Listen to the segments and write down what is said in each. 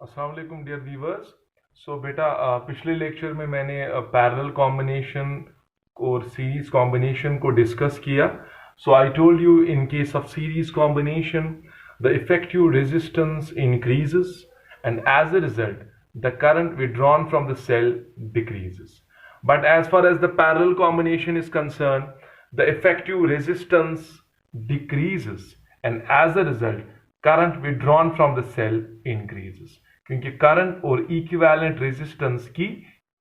अस्सलाम वालेकुम dear viewers. सो बेटा पिछले लेक्चर में मैंने पैरेलल कॉम्बिनेशन और सीरीज कॉम्बिनेशन को डिस्कस किया। So I told you in case of series combination the effective resistance increases and as a result the current withdrawn from the cell decreases. But as far as the parallel combination is concerned, the effective resistance decreases and as a result current withdrawn from the cell increases. क्योंकि current और equivalent resistance की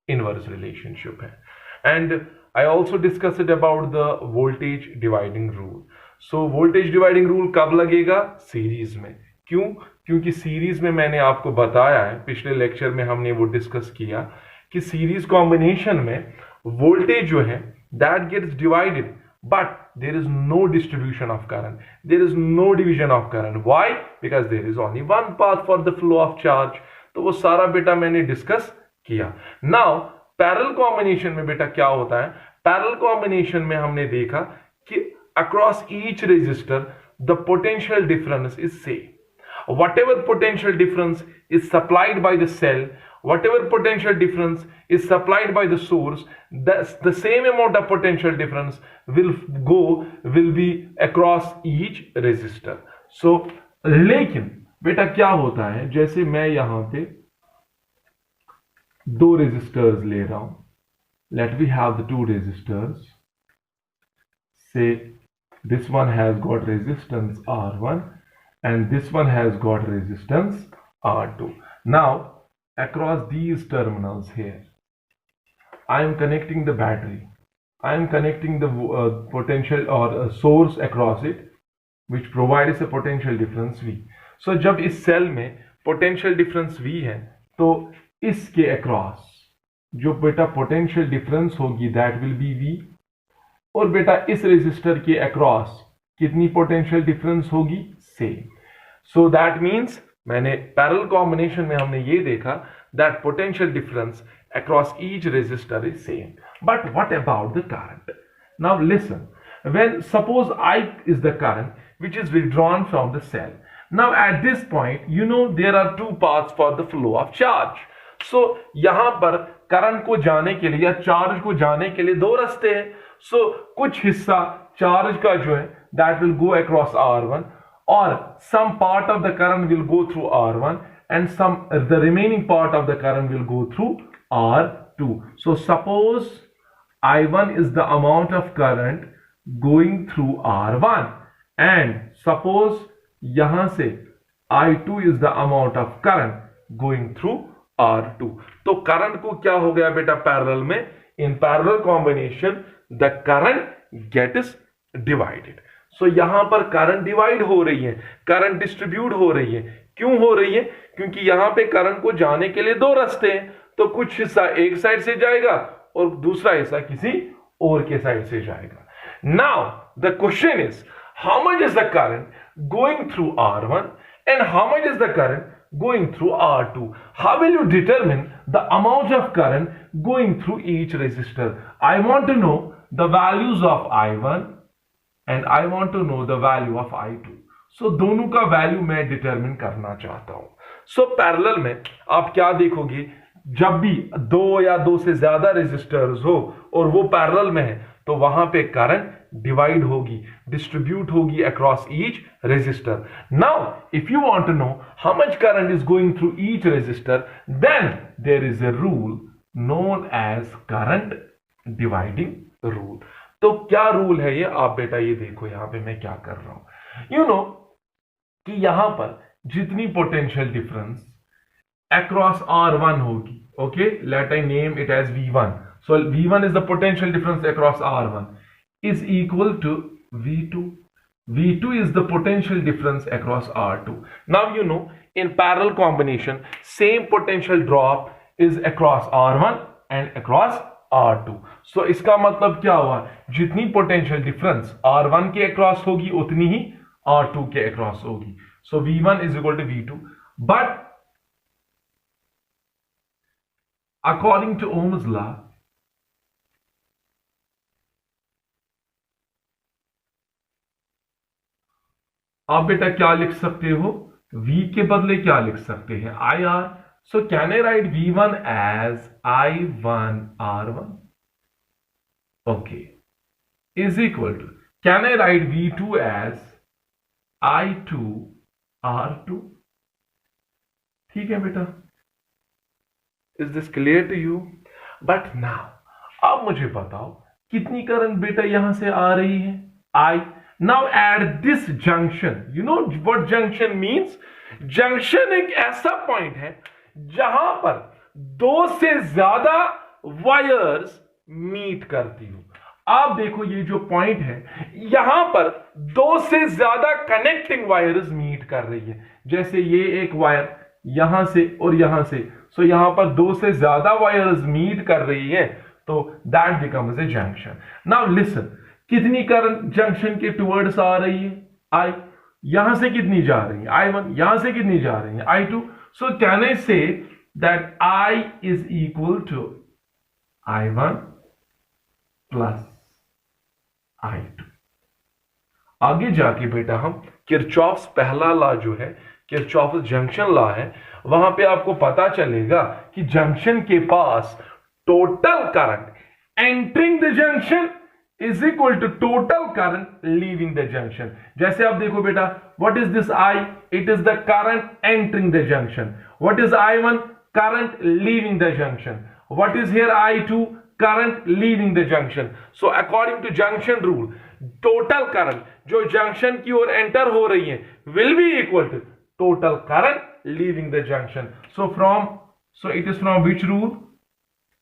inverse relationship है। And I also discussed about the voltage dividing rule. So voltage dividing rule कब लगेगा? Series में। क्यों? क्योंकि series में मैंने आपको बताया है, पिछले लेक्चर में हमने वो डिस्कस किया कि सीरीज कॉम्बिनेशन में वोल्टेज जो है that gets divided but there is no distribution of current, there is no division of current. Why? Because there is only one path for the flow of charge. तो वो सारा बेटा मैंने discuss किया। Now parallel combination में बेटा क्या होता है? पैरेलल कॉम्बिनेशन में हमने देखा कि across each resistor the potential difference is same. whatever potential difference is supplied by the cell, whatever potential difference is supplied by the source, the same amount of potential difference will be across each resistor. So लेकिन बेटा क्या होता है, जैसे मैं यहां पे दो रेजिस्टर्स ले रहा हूं, let we have the two resistors, say this one has got resistance R1 and this one has got resistance R2. Now across these terminals here I am connecting the battery, I am connecting the potential or source across it which provides a potential difference V. So जब इस cell में potential difference V है तो इसके across जो बेटा potential difference होगी that will be V, और बेटा इस रेजिस्टर के अक्रॉस कितनी पोटेंशियल डिफरेंस होगी? सेम। सो दैट मींस मैंने पैरेलल कॉम्बिनेशन में हमने ये देखा that potential difference across each resistor is same. But what about the current? Now listen, when suppose I is the current which is withdrawn from the cell. Now at this point you know there are two paths for the flow of charge. So यहां पर current को जाने के लिए या charge को जाने के लिए दो रास्ते हैं। सो कुछ हिस्सा चार्ज का जो है that will go across R1 और some part of the current will go through R1 and some the remaining part of the current will go through R2. So suppose I1 is the amount of current going through R1 and suppose यहां से I2 is the amount of current going through R2. तो current को क्या हो गया बेटा parallel में? In parallel combination the current gets divided. So यहां पर करंट डिवाइड हो रही है, करंट डिस्ट्रीब्यूट हो रही है। क्यों हो रही है? क्योंकि यहां पे करंट को जाने के लिए दो रास्ते हैं, तो कुछ हिस्सा एक साइड से जाएगा और दूसरा हिस्सा किसी और के साइड से जाएगा। Now the question is how much is the current going through R1 and how much is the current going through R2? How will you determine the amount of current going through each resistor? I want to know the values of I1 and I want to know the value of I2. So दोनों का value मैं determine करना चाहता हूं। So parallel में आप क्या देखोगे, जब भी दो या दो से ज्यादा रेजिस्टर्स हो और वो पैरेलल में है तो वहां पे करंट डिवाइड होगी, डिस्ट्रीब्यूट होगी across each resistor. Now if you want to know how much current is going through each resistor, then there is a rule known as current dividing rule. तो क्या rule है ये? आप बेटा ये देखो यहां पे मैं क्या कर रहा हूं। यू नो कि यहां पर जितनी पोटेंशियल डिफरेंस across R1 होगी, okay, let I name it as V1. So V1 is the potential difference across R1 is equal to V2. V2 is the potential difference across R2. Now you know in parallel combination same potential drop is across R1 and across R2. So इसका मतलब क्या हुआ? जितनी potential difference R1 के across होगी उतनी ही R2 के across होगी. So V1 is equal to V2. But according to Ohm's law, आप बेटा क्या लिख सकते हो V के बदले क्या लिख सकते हैं, IR. So can I write V1 as I1 R1? Okay. Is equal to, can I write V2 as I2 R2? ठीक है बेटा. Is this clear to you? But now, अब मुझे बताओ कितनी करंट बेटा यहां से आ रही है, I. Now at this junction, you know what junction means? Junction एक ऐसा पॉइंट है जहां पर दो से ज्यादा वायर्स मीट करती हो. आप देखो ये जो पॉइंट है यहां पर दो से ज्यादा कनेक्टिंग वायर्स मीट कर रही है. जैसे ये एक वायर यहां से और यहां से, सो यहां पर दो से ज्यादा वायर्स मीट कर रही है, तो that becomes a junction. Now listen, कितनी करंट जंक्शन के टुवर्ड्स आ रही है, I. यहां से कितनी जा रही है, I1. यहां से कितनी जा रही है, I2. So can I say that I is equal to I1 plus I2. आगे जाके बेटा हम किरचॉफ्स पहला लॉ जो है, किरचॉफ्स जंक्शन लॉ है, वहां पे आपको पता चलेगा कि जंक्शन के पास total current entering the junction is equal to total current leaving the junction. जैसे आप देखो बेटा, what is this I? It is the current entering the junction. What is I1? Current leaving the junction. What is here I2? Current leaving the junction. So according to junction rule, total current जो junction की ओर enter हो रही है will be equal to total current leaving the junction. So it is from which rule?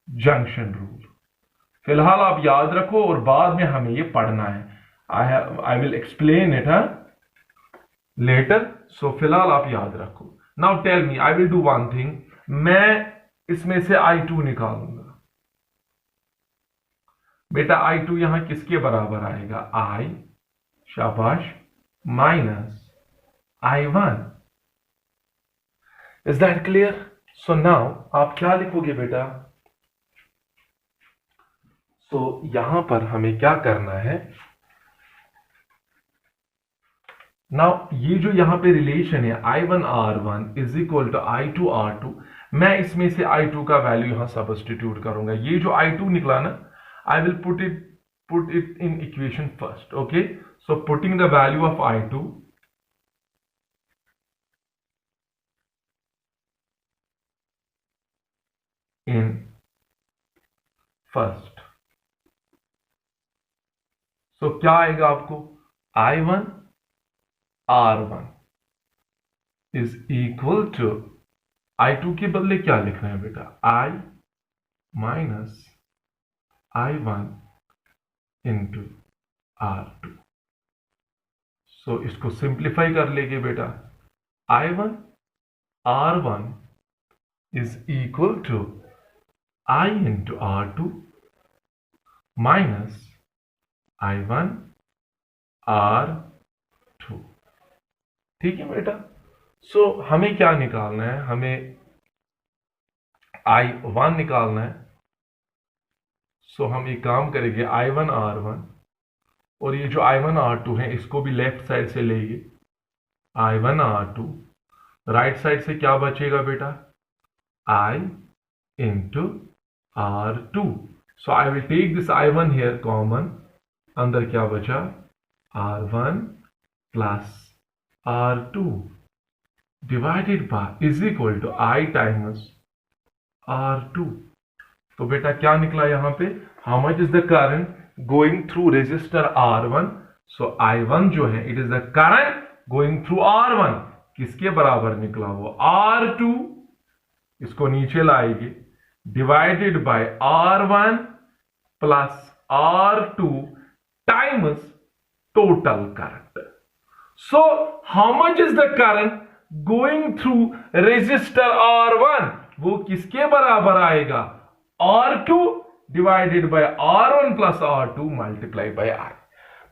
Junction rule. फिलहाल आप याद रखो और बाद में हमें ये पढ़ना है. I will explain it later. So फिलहाल आप याद रखो. Now tell me, I will do one thing. मैं इसमें से I2 निकालूंगा बेटा. I2 यहां किसके बराबर आएगा, I, शाबाश, minus I1. Is that clear? So now आप क्या लिखोगे बेटा? तो यहां पर हमें क्या करना है, नाउ ये जो यहां पे रिलेशन है I1 R1 is equal to I2 R2, मैं इसमें से I2 का वैल्यू यहां सब्स्टिट्यूट करूंगा. ये जो I2 निकला ना, I will put it in equation first. Okay, so putting the value of I2 in first. So क्या आएगा आपको, I1 R1 is equal to I2 के बदले क्या लिखना है बेटा, I minus I1 into R2. सो इसको सिंप्लीफाई कर लेंगे बेटा. I1 R1 is equal to I into R2 minus I1 R2. ठीक है बेटा. सो हमें क्या निकालना है, हमें I1 निकालना है. सो हम एक काम करेंगे, I1 R1 और ये जो I1 R2 है इसको भी लेफ्ट साइड से लेंगे. I1 R2, राइट साइड से क्या बचेगा बेटा, I into R2. So I will take this I1 here common. अंदर क्या बचा, R1 plus R2 divided by is equal to I times R2. तो बेटा क्या निकला यहां पे, how much is the current going through resistor R1. So I1 जो है it is the current going through R1, किसके बराबर निकला वो, R2. इसको नीचे लाएंगे, divided by R1 plus R2 times total current. So how much is the current going through resistor R1, वो किसके बराबर आएगा, R2 divided by R1 plus R2 multiply by I.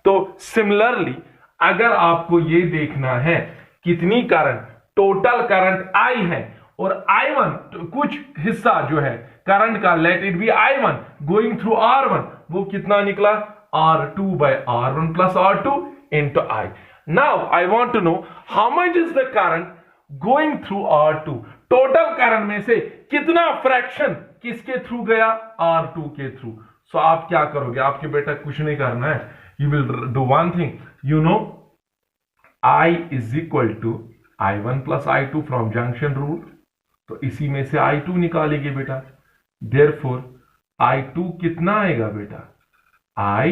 तो सिमिलरली अगर आपको ये देखना है कितनी करंट, टोटल करंट I है और I1 तो कुछ हिस्सा जो है करंट का, let it be I1 going through R1, वो कितना निकला, R2 by R1 plus R2 into I. Now I want to know how much is the current going through R2, total current में से कितना फ्रैक्शन किसके through गया, R2 के through. सो आप क्या करोगे, आपके बेटा कुछ नहीं करना है, you will do one thing, you know I is equal to I1 plus I2 from junction rule, तो इसी में से I2 निकालेंगे बेटा, देयरफॉर I2 कितना आएगा बेटा, I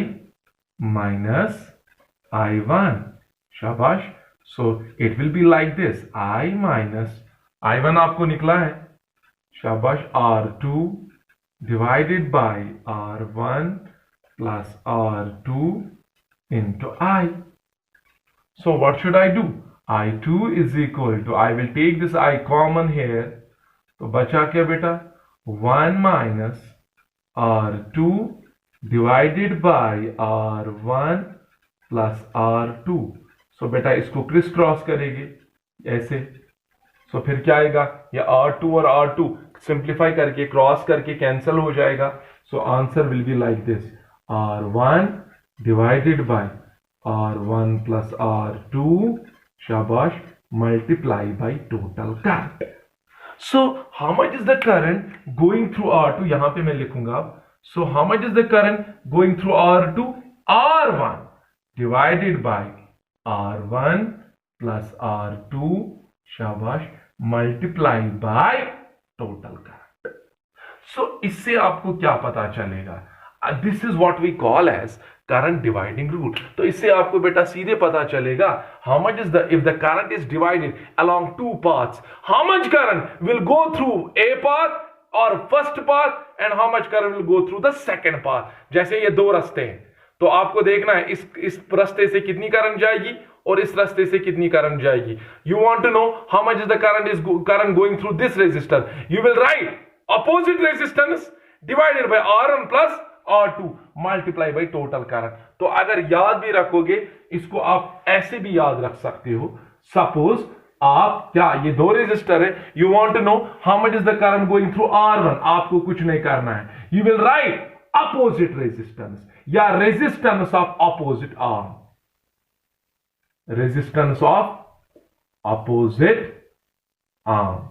माइनस I1, शाबाश। So it will be like this, I minus I1 आपको निकला है, शाबाश, R2 divided by R1 plus R2 into I. So what should I do? I2 is equal to, I will take this I common here, तो बचा क्या बेटा, 1 minus R2 divided by R1 plus R2. So बेटा इसको criss cross करेंगे ऐसे, so फिर क्या आएगा, ये R2 और R2 सिंप्लीफाई करके क्रॉस करके कैंसिल हो जाएगा, so answer will be like this, R1 divided by R1 plus R2, शाबाश, multiply by total current. So how much is the current going through R2, यहां पे मैं लिखूंगा, so how much is the current going through R2, R1 divided by R1 plus R2, शाबाश, multiply by total current. So इससे आपको क्या पता चलेगा, this is what we call as current dividing rule. तो इससे आपको बेटा सीधे पता चलेगा how much is the, if the current is divided along two paths, how much current will go through a path और first path and how much current will go through the second path. जैसे ये दो रास्ते हैं, तो आपको देखना है इस रास्ते से कितनी करंट जाएगी और इस रास्ते से कितनी करंट जाएगी। You want to know how much is the current going through this resistor, you will write opposite resistance divided by R1 plus R2 multiply by total current. तो अगर याद भी रखोगे इसको, आप ऐसे भी याद रख सकते हो, सपोज आप क्या, ये दो रेजिस्टर है, you want to know how much is the current going through R1, आपको कुछ नहीं करना है, you will write opposite resistance या resistance of opposite arm, resistance of opposite arm.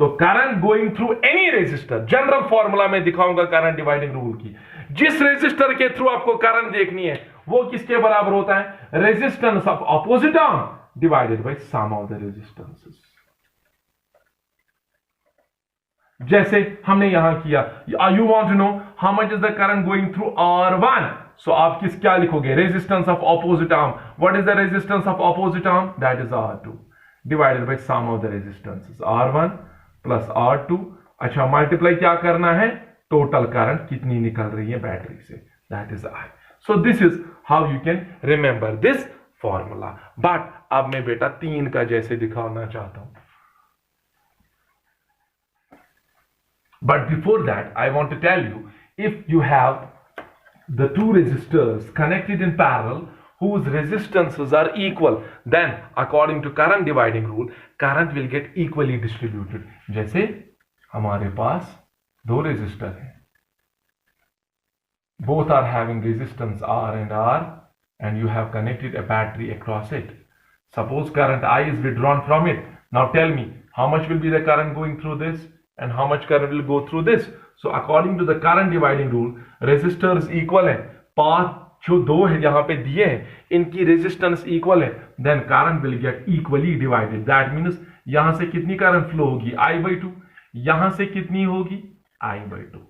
तो current going through any resistor, general formula में दिखाऊंगा current dividing rule की, जिस रेजिस्टर के थ्रू आपको करंट देखनी है वो किसके बराबर होता है, resistance of opposite arm divided by sum of the resistances. जैसे हमने यहां किया, you want to know how much is the current going through R1, so आप क्या लिखोगे, resistance of opposite arm, what is the resistance of opposite arm, that is R2 divided by sum of the resistances, R1 plus R2। अच्छा, multiply क्या करना है, total current कितनी निकल रही है बैटरी से, that is I। So this is how you can remember this formula. But अब मैं बेटा 3 का जैसे दिखाना चाहता हूं, but before that I want to tell you, if you have the two resistors connected in parallel whose resistances are equal, then according to current dividing rule, current will get equally distributed। जैसे हमारे पास दो resistor हैं, both are having resistance R and R, and you have connected a battery across it. Suppose current I is withdrawn from it. Now tell me how much will be the current going through this and how much current will go through this. So according to the current dividing rule, resistors equal है, path जो दो है यहां पे दिए हैं इनकी resistance equal है, then current will get equally divided. That means यहां से कितनी करंट फ्लो होगी, I/2, यहां से कितनी होगी, I/2।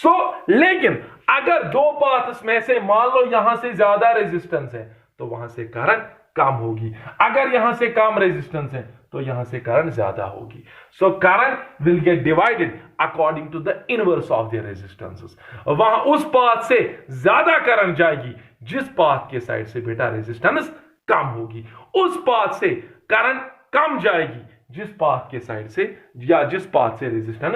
सो लेकिन अगर दो पाथ्स में से मान लो यहां से ज्यादा रेजिस्टेंस है तो वहां से करंट कम होगी, अगर यहां से कम रेजिस्टेंस है तो यहां से करंट ज्यादा होगी। So current will get divided according to the inverse of the resistances. वहां उस पाथ से ज्यादा करंट जाएगी जिस पाथ के साइड से बेटा रेजिस्टेंस कम होगी, उस पाथ से करंट कम जाएगी जिस पाथ के साइड से या जिस पाथ से रेजिस्टेंस